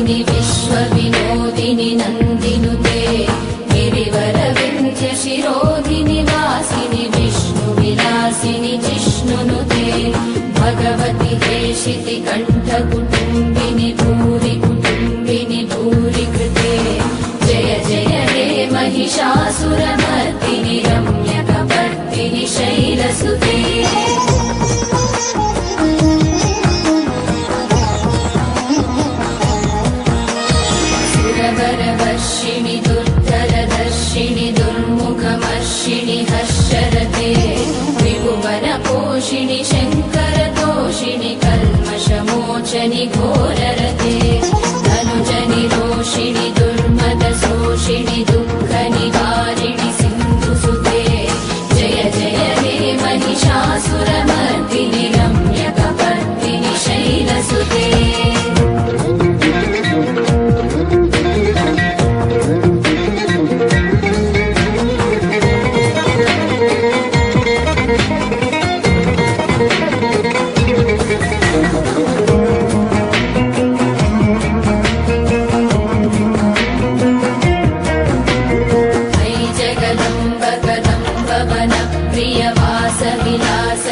वासिनि विश्वविनोदिनि नन्दिनुते गिरिवरविन्ध्य शिरोधिनि वासिनि विष्णुविलासिनि जिष्णुनुते भगवति हेशिति कण्ठकुटुम्बिनि भूरि कुटुम्बिनि भूरि कृते जय जय हे महिषासुरमर्दिनि रम्यकपर्दिनि शैलसुते सुरवरवर्षिणि दुर्धरदर्शिनि दुर्मुखमर्षिणि हर्षरते त्रिभुवनपोषिणि शङ्करतोषिणि कल्मषमोचनि घोररते धनुजनि रोषिणि दुर्मदशोषिणि दुःखनिवारिणि सिन्धुसुते जय जय हे महिषासुरमर्दिनि रम्यकपर्दिनि शैलसुते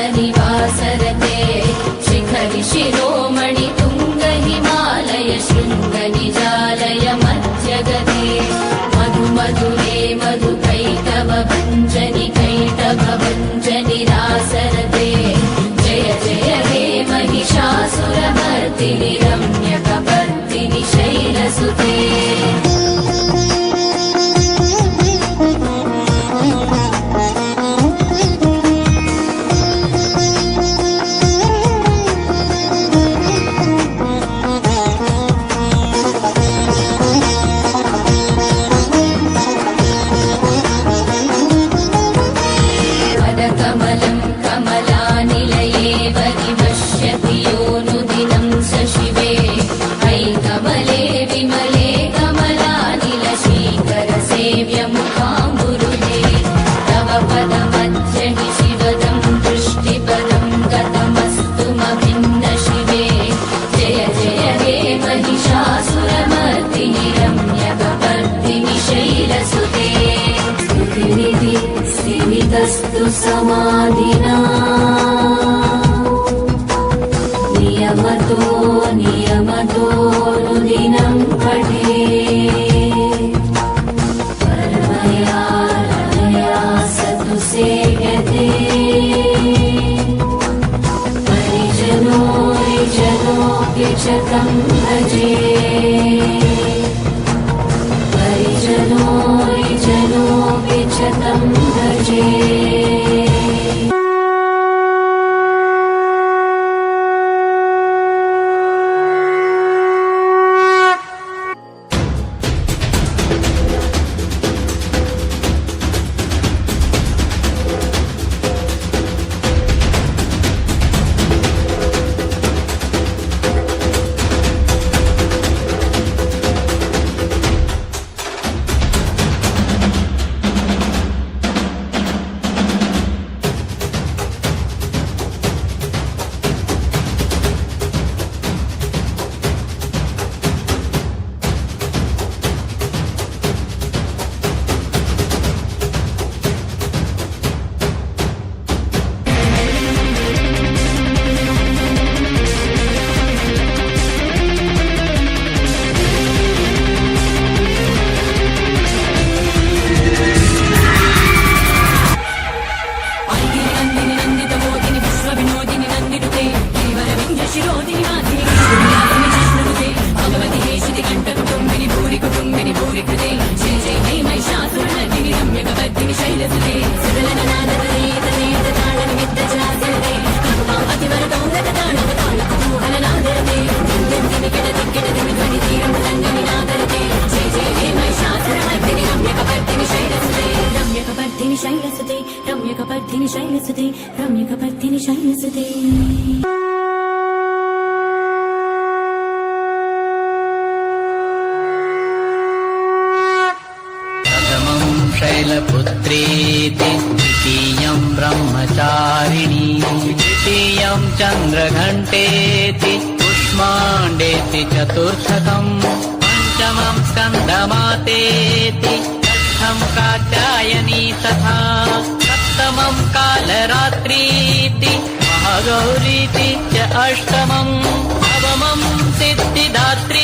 प्रियवासविलासनिवासरते शिखरि शिरोमणि तुङ्ग हिमालय शृङ्गनिजालय मध्यगते मधु मधुरे मधुकैटव भञ्जनि कैटभ भञ्जनि रासरते जय जय हे महिषासुरमर्दिनि रम्यकपर्दिनि शैलसुते कमलं कमलानिलये वरिवश्यति योऽनुदिनं स शिवे अयि कमले विमले कमलानिलशीकरसेव्यमुखाम्बुरुहे तव पदमध्यहि शिवदं दृष्टिपदं गतमस्तुमभिन्न शिवे जय जय हे महिषासुरमर्दिनि रम्यकपर्दिनि शैलसुते स्तुतिनिधि स्थिमितस्तु समाधिना नियमतोऽनुदिनं पठे परमया रमया सतु सेव्यते परिजनोऽपि च तं भजे परिजनोऽपि च तं भजे रम्यकपर्दिनि शैलसुते रम्यकपर्दिनि शैलसुते शैलपुत्रेति द्वितीयं ब्रह्मचारिणी तृतीयं चन्द्रघण्टेति कूष्माण्डेति चतुर्थकम् पञ्चमम् स्कन्दमातेति षष्ठम् कात्यायनी तथा सप्तमम् कालरात्रीति महागौरीति च अष्टमम् नवमम् सिद्धिदात्री